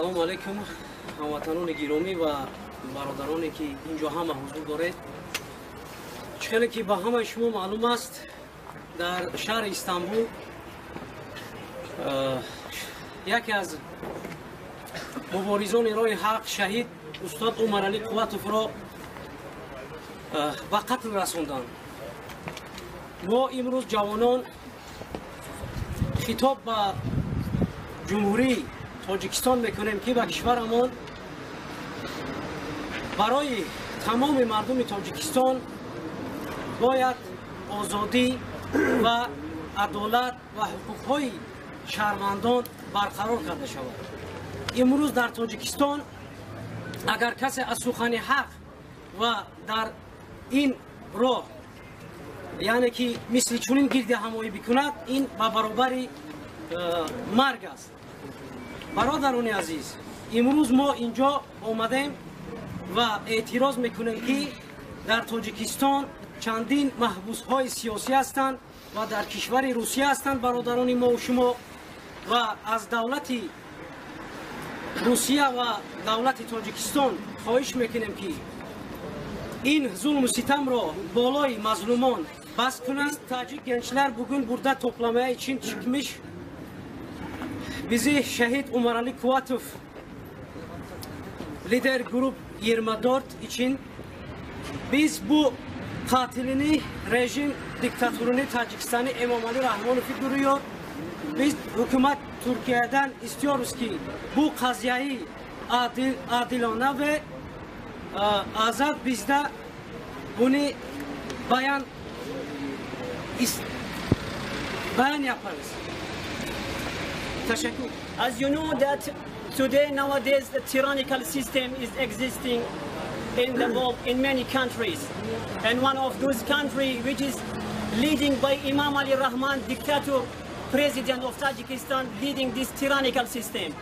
салом алайкум ҳамватанони гиромӣ ва бародароне ки инҷо ҳама ҳузур доред. чхеле ки ба ҳамаи шумо маълум аст, дар шаҳри Истанбул яке аз муборизони роҳи ҳақ шаҳид устод Умаралӣ Қувватовро ба қатл расонданд. мо имрӯз ҷавонон хитоб ба ҷумҳурии Тоҷикистон мекунем ки ба кишварамон барои тамоми мардуми Тоҷикистон бояд озодӣ ва адолат ва ҳуқуқҳои шаҳрвандон барқарор карда шавад. имрӯз дар Тоҷикистон агар касе аз сухани ҳақ ва дар ин роҳ яъне ки мисли чунин гирди ҳамоӣ бикунад, ин ба баробари марг аст. бародарони азиз, имрӯз мо инҷо омадем ва эътироз мекунем ки дар Тоҷикистон чандин маҳбусҳои сиёсӣ ҳастанд ва дар кишвари Русия ҳастанд бародарони мову шумо, ва аз давлати Русия ва давлати Тоҷикистон хоҳиш мекунем ки ин зулму ситамро болои мазлумон бас кунанд. Таҷик gençler bugün burada toplamaya için çıkmış. Bizi şehit Umarali Kuvatov lider grup 24 için biz bu katilini, rejim diktatörünü Tacikistan'ı İmamali Rahmonov'u duruyor. Biz hükümet Türkiye'den istiyoruz ki bu kaziyayı adilane ve azat bizde bunu bayan yaparız. Teşekkür. As you know that today nowadays the tyrannical system is existing in the world in many countries, and one of those countries which is leading by Imam Ali Rahman, dictator, president of Tajikistan, leading this tyrannical system.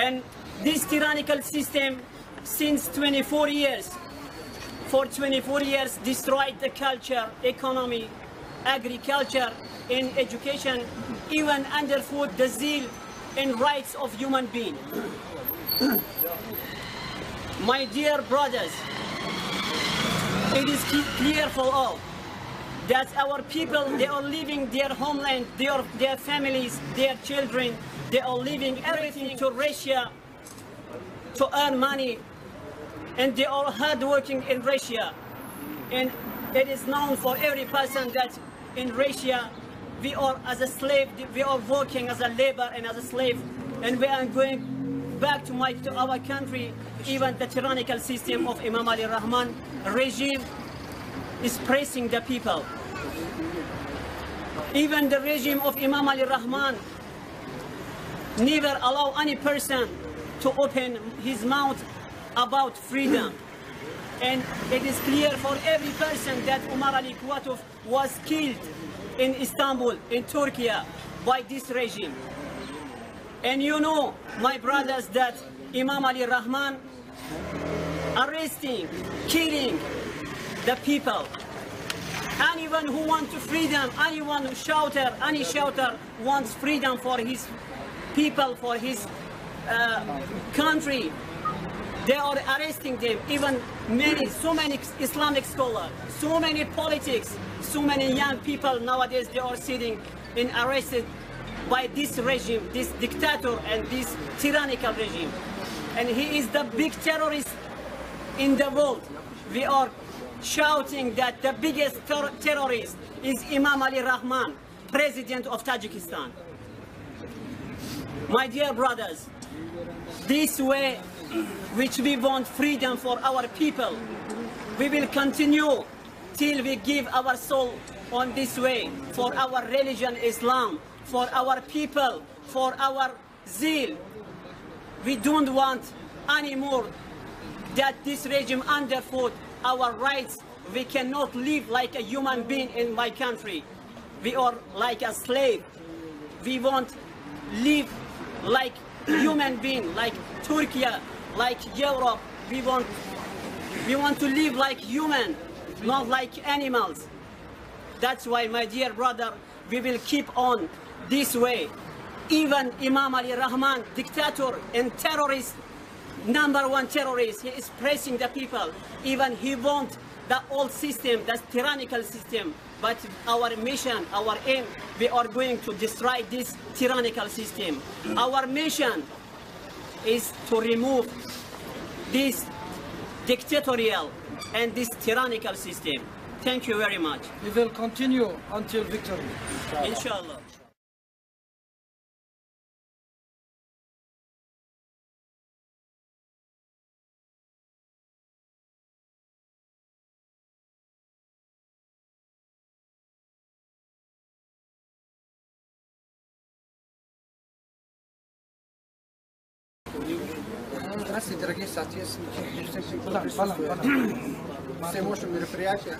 And this tyrannical system since 24 years, for 24 years destroyed the culture, economy, agriculture, and education, even underfoot the zeal and rights of human beings. My dear brothers, it is clear for all that our people, they are leaving their homeland, their families, their children, they are leaving everything to Russia to earn money, and they are hard working in Russia. And it is known for every person that in Russia we are as a slave, we are working as a labor and as a slave, and we are going back to our country. Even the tyrannical system of Imam Ali Rahman regime is pressing the people. Even the regime of Imam Ali Rahman never allow any person to open his mouth about freedom. And it is clear for every person that Umar Ali Kuvatov was killed in Istanbul, in Turkey, by this regime. And you know, my brothers, that Imam Ali Rahman arresting, killing the people. Anyone who wants freedom, anyone who any shouter wants freedom for his people, for his country, they are arresting them. Even so many Islamic scholars, so many politics, so many young people nowadays, they are sitting and arrested by this regime, this dictator and this tyrannical regime. And he is the big terrorist in the world. We are shouting that the biggest terrorist is Imam Ali Rahman, president of Tajikistan. My dear brothers, this way which we want freedom for our people, we will continue till we give our soul on this way for our religion Islam, for our people, for our zeal. We don't want anymore that this regime underfoot our rights. We cannot live like a human being in my country. We are like a slave. We want live like human being, like Turkey, like Europe. We want to live like human, not like animals. That's why, my dear brother, we will keep on this way Even Imam Ali Rahman, dictator and terrorist, #1 terrorist, he is pressing the people. Even he wants the old system, the tyrannical system. But our mission, our aim, we are going to destroy this tyrannical system. Our mission is to remove this dictatorial and this tyrannical system. Thank you very much. We will continue until victory. Inshallah. Здравствуйте, дорогие соотечественники, все ваши мероприятия.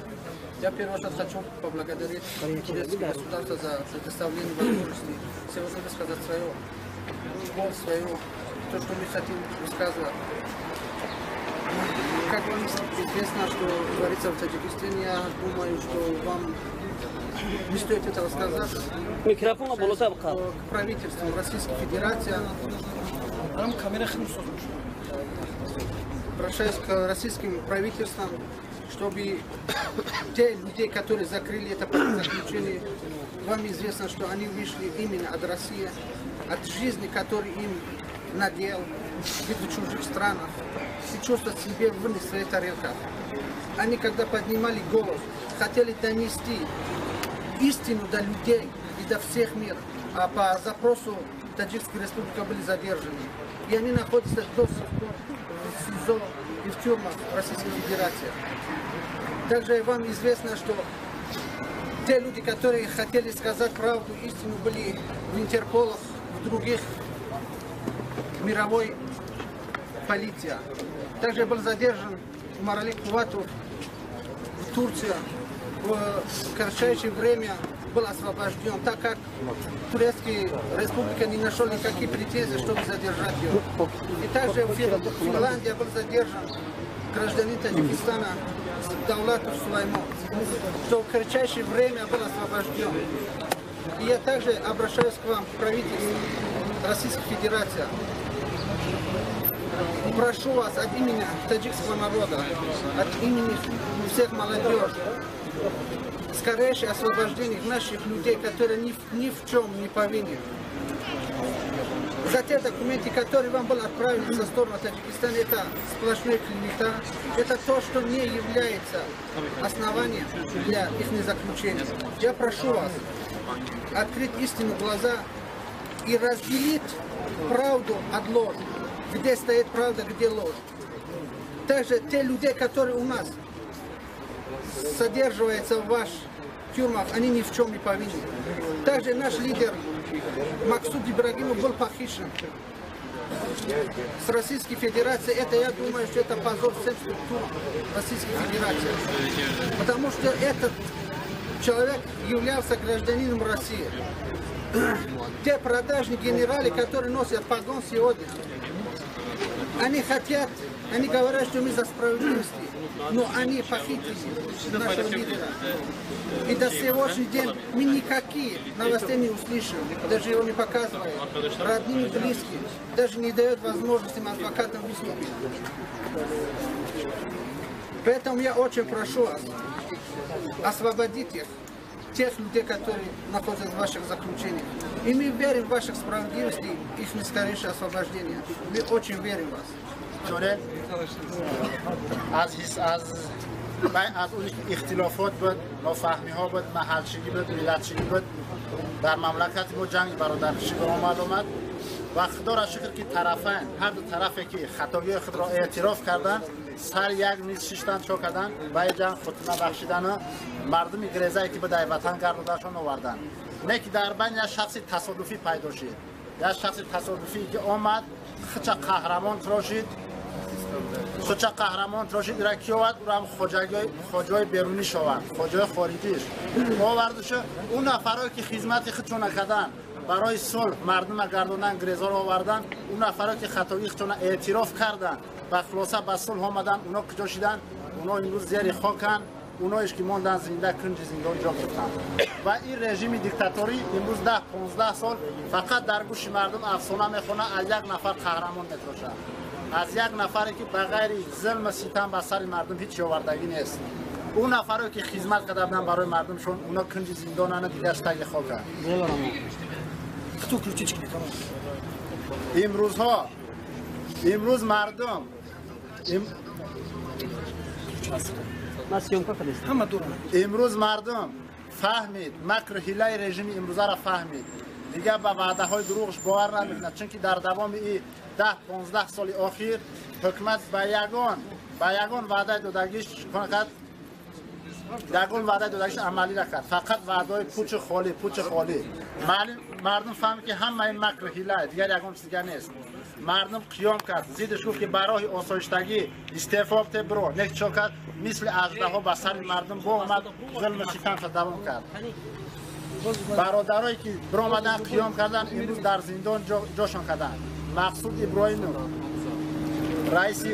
Я в первую очередь хочу поблагодарить турецкое государство за предоставление возможности сегодня высказать свое, то, что мы хотим высказывать. Как вам известно, что творится в Таджикистане, я думаю, что вам не стоит этого сказать. К правительству Российской Федерации. Обращаюсь к российским правительствам, чтобы те люди, которые закрыли это заключение, вам известно, что они вышли именно от России, от жизни, которую им надел в чужих странах, и чувствовать себя в своей тарелке. Они, когда поднимали голос, хотели донести истину до людей и до всех мира, а по запросу Таджикской республики были задержаны. И они находятся до сих пор в СИЗО и в тюрьмах Российской Федерации. Также вам известно, что те люди, которые хотели сказать правду, истину, были в Интерполах, в других мировой полиции. Также был задержан Маралик Куватов в Турции. В кратчайшее время был освобожден, так как Турецкая республика не нашла никаких претензий, чтобы задержать его. И также в Финляндии был задержан гражданин Таджикистана Даулатов Сулаймон, что в кратчайшее время был освобожден. И я также обращаюсь к вам, правительству Российской Федерации. Прошу вас от имени таджикского народа, от имени всех молодежи, скорейшее освобождение наших людей, которые ни в чем не повинны. За те документы, которые вам были отправлены со стороны Таджикистана, это сплошная клевета, это то, что не является основанием для их заключения. Я прошу вас открыть истину глаза и разделить правду от ложи. Где стоит правда, где ложь. Также те люди, которые у нас содерживаются в ваших тюрьмах, они ни в чем не повинны. Также наш лидер Максуд Ибрагимов был похищен с Российской Федерации. Это, я думаю, что это позор всем структурам Российской Федерации. Потому что этот человек являлся гражданином России. Те продажные генералы, которые носят погон сегодня, они хотят, они говорят, что мы за справедливость, но они похитили нашего лидера. И до сегодняшнего дня мы никакие новостей не услышим, даже его не показывают. Родные, близкие, даже не дают возможности адвокатам выступить. Поэтому я очень прошу вас освободить их, тех людей, которые находятся в ваших заключениях. И мы верим в ваших справедливости, их скорейшее освобождение. Мы очень верим в вас. از اون اختلافات بود، نافهمی ها بود، محلچگی بود، ملتچگی بود، در مملکت ما جنگ برادرکشی به آمد و خدا را شکر که طرفین، هر دو طرفی که خطایی خود را اعتراف کردن، سر یک میز شیشتن چو کردن و جنگ خاتمه بخشیدن مردم گریزایی که به در وطن گردودشان آوردن. نه که در بین یک شخص تصادفی پیدا شد، یک شخص تصادفی که آمد خچ قهرمان تراشید، خچ قهرمان تراشید را کی آورد؟ او را هم خواجای بیرونی شوند، خواجای خارجیش آوردش. اون نفرایی که خدمت خودشون کردن برای صلح مردم گردوندن گریزا را آوردن، اون نفرایی که خطایی خودشون اعتراف کردن و خلاصه به صلح آمدن، اونا کجا شدن؟ اونا امروز زیر خاکن اونایش که موندن زنده کنج زندان جا گرفتن و این رژیم دیکتاتوری امروز 10-15 سال فقط در گوش مردم افسانه میخونه از یک نفر قهرمان میتراشه، از یک نفری که بغیر ظلم و ستم بر سر مردم هیچ آوردگی نیست. اون نفری که خدمت کردن برای مردمشون اونا کنج زندانن دیگه اشتگ خاکه. امروز مردم امروز مردم فهمید مکر حیله رژیم امروزه را فهمید، دیگه به وعده های دروغش باور نمیکنه، چون که در دوام این 10-15 سال اخیر حکومت به یگان وعده دادگیش کرد، یگان وعده دادگیش عملی را کرد، فقط وعده های پوچ خالی. مردم فهمید که همه این مکر حیله دیگر یگان چیز دیگر نیست. مردم قیام کرد، زیدش گفت که برای آسایشتگی استعفا بده برو، نه چه کرد مثل اژدها به سر مردم با اومد ظلم و ستم را دوام کرد. برادرایی که برآمدن قیام کردن امروز در زندان جاشان کردن. مقصود ابراهیم رئیس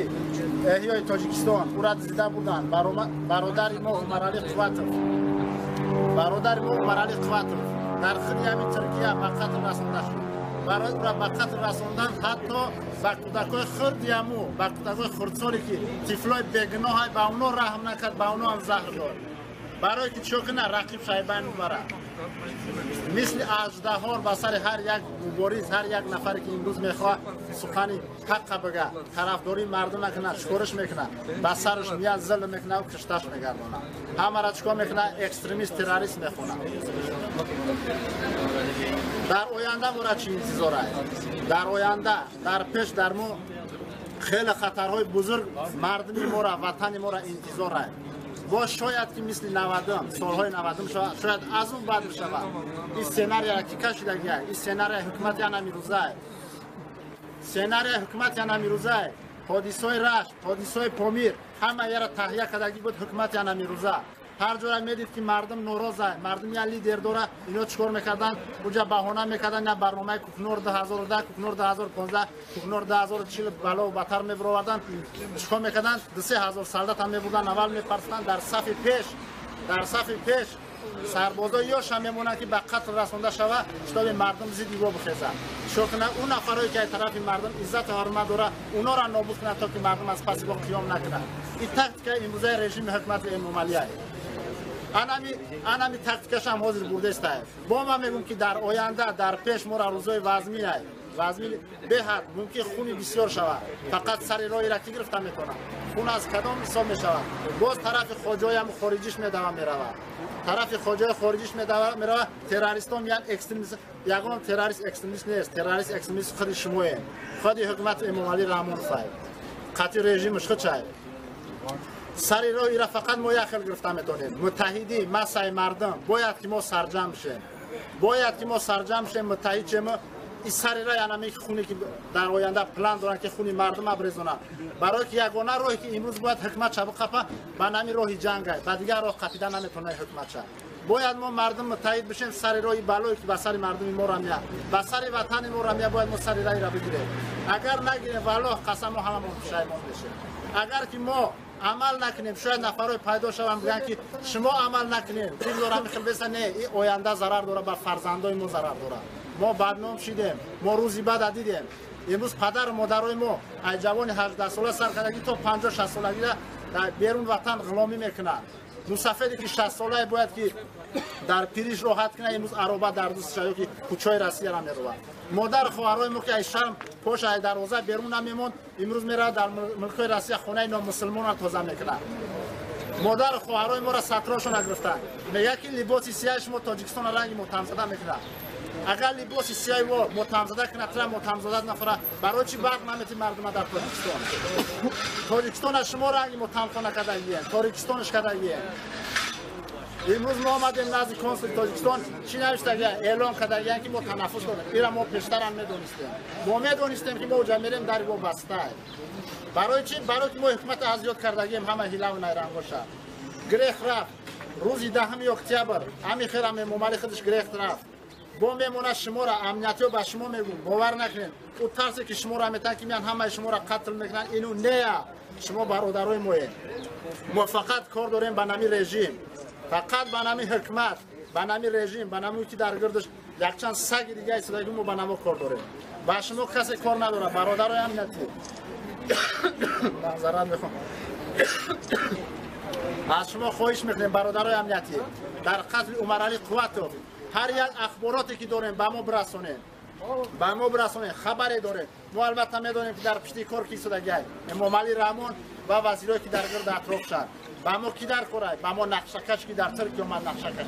احیای تاجیکستان او را دیده بودن، برادر ما عمر علی قواتوف در خیلی همین ترکیه به قتل رسانده شد. برای او را به قتل رساندن، حتی به کودکای خردیمو، به کودکای خردسالی که طفلای بیگناه به اونا رحم نکرد، به اونا هم زهر داد، برای که چوکنه رقیب شایبان ببره. مثل اژدها به سر هر یک مبارز، هر یک نفری که امروز میخواد سخنی حق بگه، طرفداری مردم نکنه، شکرش میکنه، به سرش میاد ظلم میکنه و کشتش میگردونه. همه را چیکار میکنه؟ اکستریمیست، تروریست میخونه. در آینده ما را چی انتظار است؟ در آینده در پیش در ما خیلی خطرهای بزرگ مردم ما را، وطن ما را انتظار است. و شاید که مثل 90 سالهای 90 شاید از اون بعد شود. این سناریو را که کشیدگی است، این سناریو حکومت یا نمیروزه است. سناریو حکومت یا نمیروزه، حادثه‌های رشت، حادثه‌های پامیر همه را تهیه کردگی بود حکومت یا نمیروزه. هر جا میدید که مردم ناراضه، مردم یا لیدر داره، اینا چیکار میکردن؟ اونجا بهانه میکردن یا برنامه کوکنور 2010، کوکنور 2015، کوکنور 2040 بالا و بهتر میبردن. چیکار میکردن؟ 3000 سالدات هم میبردن، اول میپرسیدن در صف پیش سربازا یا میمونن که به قتل رسانده شود، شتاب مردم زیدی و بخیزه. شکنه اون نفرایی که طرف مردم عزت و حرمت داره، اونا را نابود کنه تا که مردم از پس با قیام نکنه. این تاکتیک امروزه رژیم حکومت امامی است. انمی تاکتیکش هم حاضر بوده است. با ما میگم که در آینده در پیش ما را روزای وزمی است. وزمی به حد ممکن خونی بسیار شود، فقط سر راهی را که گرفته میکنه، خون از کدام حساب میشود. باز طرف خواجای هم خارجیش میدوام میرود، طرف خواجای خارجیش میرود. تروریستان میان اکستریمیست، یگان تروریست اکستریمیست نیست، تروریست اکستریمیست خود شماه، خود حکومت امام علی رحمان فای قطعی رژیمش خود چای. سر راهی را فقط ما یک خل گرفته میتونیم. متحدی مسای مردم باید که ما سرجم شیم، متحد شیم. این سر راه انمی خونی که در آینده پلان دارن که خونی مردم ابریزونه، برای که یگانه راهی که امروز باید حکومت شب قفا به نمی راهی جنگ است، بعد دیگر راه قپیدن نمیتونه حکومت شد. باید ما مردم متحد بشیم، سر راهی بالایی که به سر مردم ما را میاد، به سر وطن ما را میاد، باید ما سر راهی را بگیریم. اگر نگیریم والله قسم ما هممون پشیمان بشیم. اگر که ما عمل نکنیم، شاید نفرای پیدا شوند بگن که شما عمل نکنید، چیز دارم میخوام بسن، نه این آینده ضرر داره، به فرزندای ما ضرر داره. ما بدنام شدیم، ما روزی بعد دیدیم. امروز پدر و مادرای ما از جوان 18 ساله سر کردگی تا 50-60 سالگی در بیرون وطن غلامی میکنن. مسافری که 60 ساله باید که در پیریش راحت کنه، امروز عربه در دوست شاید که کوچای روسیه را میروه. مادر خواهرای ما که از شرم پشت از دروازه بیرون نمیموند، امروز میره در ملکای روسیه خونه نامسلمان را تازه میکنه. مادر خواهرای ما را سطراشون گرفتن، میگه که لباس سیاهش ما تاجیکستان رنگ متهمزده میکنه. اگر لباس سیاه و متهمزده کنه، تر متهمزده نفره، برای چی برق نمیتی مردم در تاجیکستان شما رنگ متهمخانه کردگیه، تاجیکستانش کردگیه. امروز ما آمدیم نزد کنسول تاجیکستان، چی نوشته اعلام کردگیه که ما تنفس کنیم. ایرا ما پیشتر هم میدونستیم. ما میدونستیم که ما اونجا میریم در با بسته. برای چی؟ برای که ما حکومت اذیت کردگیم، همه هیله و نیرنگ باشه. گریخت رفت روز 10 اکتبر، همین خیر هم ممالی خودش گریخت رفت. با میمونه شما را امنیتی با شما میگم باور نکنین او ترسی که شما را میتن که میان همه شما را قتل میکنن اینو نه شما برادرای ما فقط کار داریم به نامی رژیم فقط به نامی حکومت به نامی رژیم به نامی که در گردش یک چند سگ دیگه ایستادگی ما به نامی کار داریم با شما کسی کار نداره برادرای امنیتی معذرت میخوام از شما خواهش میکنیم برادرای امنیتی در قتل عمر علی قوتو هر یک اخباراتی که داریم به ما برسونین خبری داریم ما البته میدونیم که در پشتی کار کی ایستادگی امام علی رحمان و وزیرایی که در گرد اطرافشن با ما کی در کاره با ما نقشه کش که در ترکیه اومد نقشه کش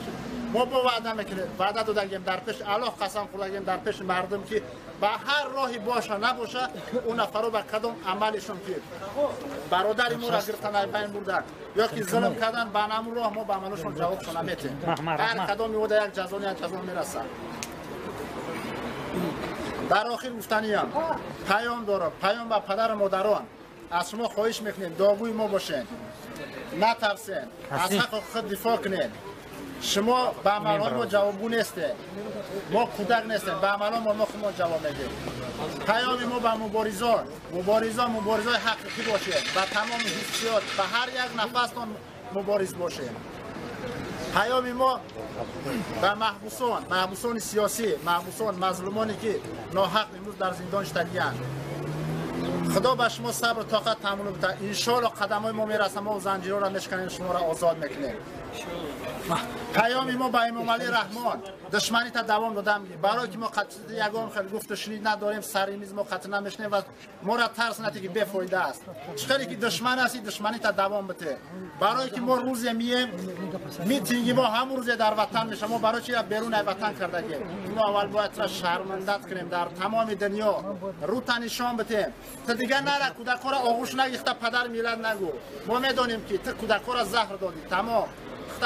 ما با وعده میکنیم وعده دادیم در پیش الله قسم خوردیم در پیش مردم که با هر راهی باشه نباشه اون نفرو به کدام عملشون که برادر ما را گرفتن بین بردن یا که ظلم کردن به همون راه ما به عملشون جوابشون نمیدیم هر کدام میوده یک جزا میرسه در آخر گفتنیم پیام دارم پیام به پدر مادران از شما خواهش میکنیم داغوی ما باشین نترسین از حق خود دفاع کنین شما به عملهای ما جوابگو نیستین ما کودک نیستیم به عملهای ما جواب میدیم پیام ما به مبارزای حقیقی باشین به تمام حیثیات به هر یک نفستان مبارز باشین پیام ما به محبوسان سیاسی محبوسان مظلومانی که ناحق امروز در زندان شدگی‌اند خدا به شما صبر و طاقت تحمل بده ان شاء الله قدم‌های ما میرسه ما زنجیرها را میشکنیم شما را آزاد میکنیم پیام ما به امام علی رحمان دشمنی تا دوام دادم برای که ما قتل یگان خیلی گفت و شنید نداریم سریمیز ما قتل نمیشنیم و ما را ترس نتی که بفایده است چقدر که دشمن هستی دشمنی تا دوام بده برای که ما روز میتینگی ما همون روز در وطن میشه ما برای چی بیرون وطن کردگی ما اول باید را شرمندت کنیم در تمام دنیا رو تنشان بدیم تا دیگه نره کودک‌ها را آغوش نگیخته پدر میلاد نگو ما میدونیم که تو کودک‌ها را زهر دادی تمام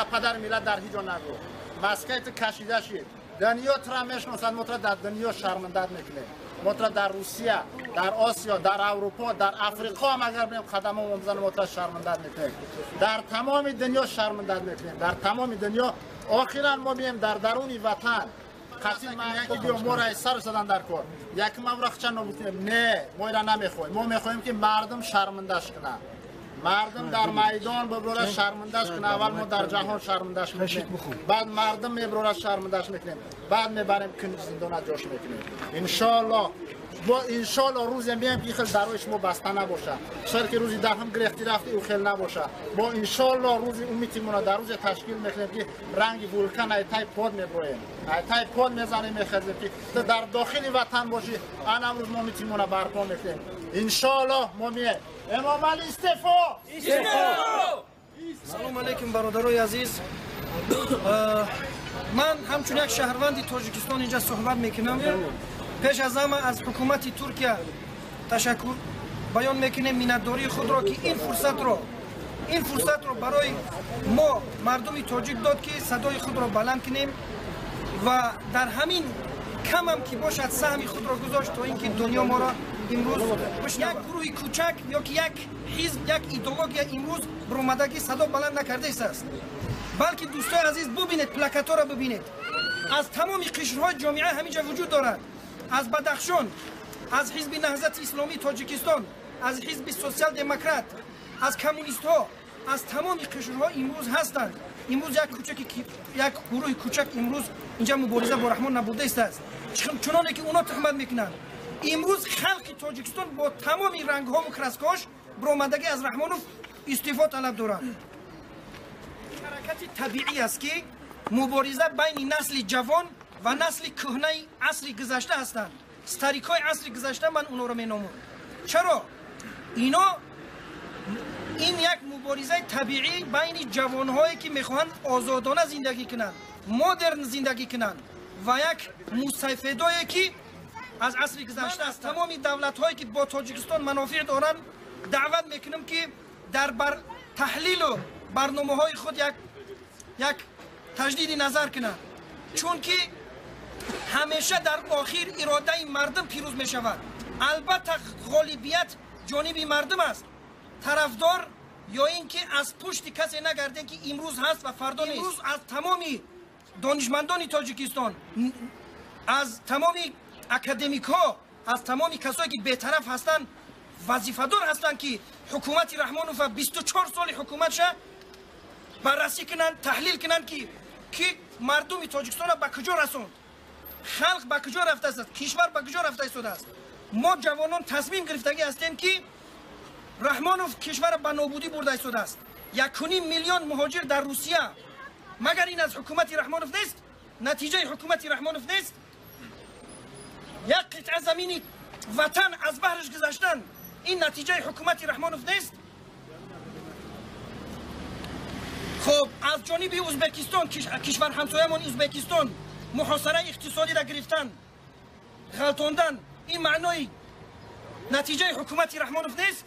پدر میلاد در هیچ جا نگو مسکت کشیده شید دنیا ترا میشناسن ما در دنیا شرمندت میکنه ما در روسیه در آسیا در اروپا در افریقا هم اگر بریم قدم ما بزنیم ما شرمندت میکنه در تمام دنیا شرمندت میکنه در تمام دنیا آخرا ما بیم در درون وطن قصید یکی بیو ما را سر زدن در کار یک ما را خچن نبودیم نه ما را نمیخوایم ما میخوایم که مردم شرمندش کنن مردم در میدان ببره شرمندش کنه اول ما در جهان شرمندش میکنیم بعد مردم میبره شرمندش میکنیم بعد میبریم کنج زندان جاش میکنیم ان شاء الله روزی میام که خیلی درویش ما بسته نباشه شاید که روزی دهم گرفتی رفتی او خیلی نباشه ما ان شاء الله روزی امیدمون در روز تشکیل میکنیم که رنگ ولکان ایتای پاد میبریم ایتای پاد میزنیم میخزیم که در داخل وطن باشی انا امروز ما امیدمون برپا میکنیم ان شاء الله ما میه امام علی استعفا سلام علیکم برادرای عزیز من همچون یک شهروند تاجیکستان اینجا صحبت میکنم پیش از همه از حکومت ترکیه تشکر بیان میکنیم منتداری خود را که این فرصت را برای ما مردم تاجیک داد که صدای خود را بلند کنیم و در همین کم هم که باشد سهم خود را گذاشت تا اینکه دنیا ما را امروز یک گروه کوچک یا که یک حزب یک ایدئولوژی امروز برآمدگی صدا بلند نکرده است بلکه دوستان عزیز ببینید پلاکت ها را ببینید از تمام قشرهای جامعه همینجا وجود دارد از بدخشان از حزب نهضت اسلامی تاجیکستان از حزب سوسیال دموکرات از کمونیست ها از تمام قشرها امروز هستند امروز یک گروه کوچک امروز اینجا مبارزه با رحمان نبوده است چنانه که اونا تهمت میکنند امروز خلق تاجیکستان با تمام رنگ ها و کرسکاش برآمدگی از رحمانوف استعفا طلب دارند حرکت طبیعی است که مبارزه بین نسل جوان و نسل کهنه عصر گذشته هستند استاریکای عصر گذشته من اونا رو مینامم چرا اینا این یک مبارزه طبیعی بین جوانهایی که میخواهند آزادانه زندگی کنند مدرن زندگی کنند و یک مستفیدایی که از عصر گذشته است تمام دولت هایی که با تاجیکستان منافع دارند دعوت میکنم که در تحلیل و برنامه های خود یک تجدید نظر کنند چون که همیشه در آخر اراده مردم پیروز می شود البته غالبیت جانب مردم است طرفدار یا اینکه از پشت کسی نگرده که امروز هست و فردا نیست امروز از تمامی دانشمندان تاجیکستان از تمام اکادمیک ها، از تمام کسایی که بی‌طرف هستن وظیفه‌دار هستن که حکومت رحمانوف 24 سال حکومتش بررسی کنن، تحلیل کنن که مردم تاجیکستان به کجا رسوند، خلق به کجا رفته است، کشور به کجا رفته شده است. ما جوانان تصمیم گرفتگی هستیم که رحمانوف کشور به نابودی برده شده است. 1.5 میلیون مهاجر در روسیه، مگر این از حکومت رحمانوف نیست؟ نتیجه حکومت رحمانوف نیست؟ یک قطعه زمین وطن از بحرش گذاشتن، این نتیجه حکومت رحمانوف نیست؟ خب از جانب ازبکستان، کشور همسایه‌مان ازبکستان، محاصره اقتصادی را گرفتن، غلطاندن، این معنای نتیجه حکومت رحمانوف نیست؟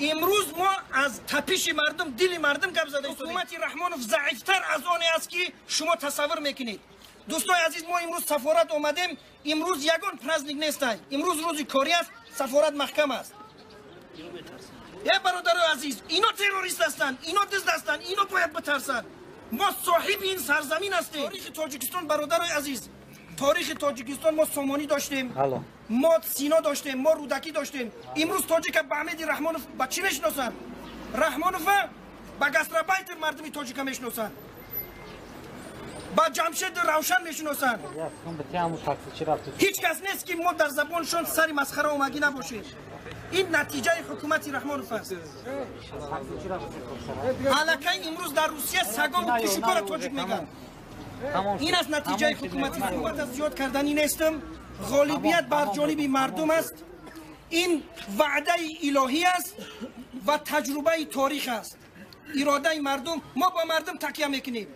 امروز ما از تپش مردم، دل مردم گپ زده. حکومت رحمانوف ضعیفتر از آن است که شما تصور میکنید. دوستان عزیز، ما امروز سفارت آمدیم. امروز یگان پرزنیک نیست، امروز روز کاری است، سفارت محکم است. ای برادر عزیز، اینا تروریست هستند، اینا دزد هستند، اینا باید بترسند. ما صاحب این سرزمین هستیم. تاریخ تاجیکستان برادر عزیز، تاریخ تاجیکستان ما سامانی داشتیم، ما سینا داشتیم، ما رودکی داشتیم. امروز تاجیک به حمید رحمانوف با چی میشناسن؟ رحمانوف با گاسترابایتر مردم تاجیک میشناسن، با جمشید روشن میشناسن. هیچ کس نیست که ما در زبانشون سری مسخره اومگی نباشیم. این نتیجه حکومت رحمانوف است. حالا امروز در روسیه سگا و کشوکار تاجیک میگن. این از نتیجه حکومت رحمانوف است. زیاد کردنی نیستم. غالبیت بر جانب مردم است. این وعده الهی است و تجربه تاریخ است. اراده مردم، ما با مردم تکیه میکنیم.